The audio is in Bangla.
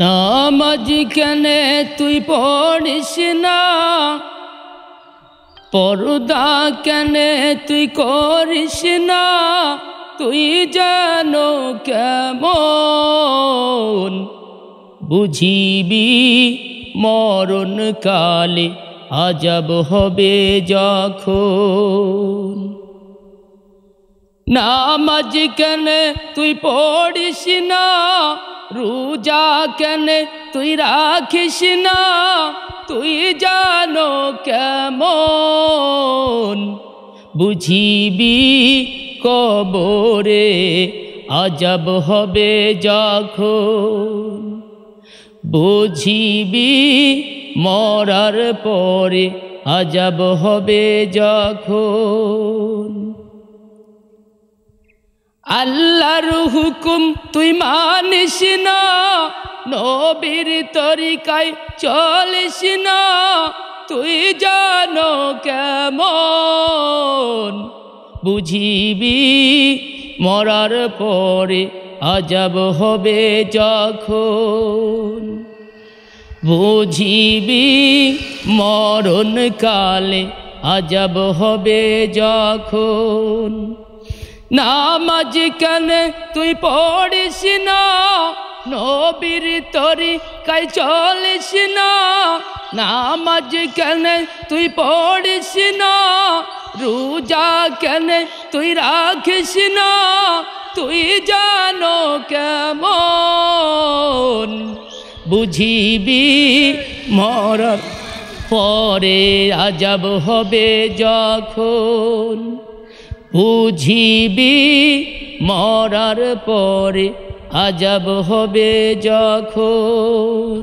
নামাজ কেনে তুই পড়িস না, পর্দা কেনে তুই করিস না, তুই যেন কেমন বুঝিবি মরণ কালে আজব হবে যখন। নামাজ কেনে তুই পড়িস না, রোজা কেনে তুই রাখিস না, তুই জানো কেমন বুঝিবি কবরে আজব হবে যখন। বুঝিবি মরার পরে আজব হবে যখন। আল্লাহর হুকুম তুই মানিস না, নবীর তরিকায় চলিস না, তুই জানো কেমন বুঝিবি মরার পরে আজব হবে যখন। বুঝিবি মরণ কালে আজব হবে যখন। নামাজ কেনে তুই পড়িস না, নবীর তরিকায় চলিস না, নামাজ কেনে তুই পড়িস না, রোজা কেনে তুই রাখিস না, তুই জানো কেমন বুঝিবি মরার পরে আজব হবে যখন। বুঝিবি মরার পরে আজব হবে যখন।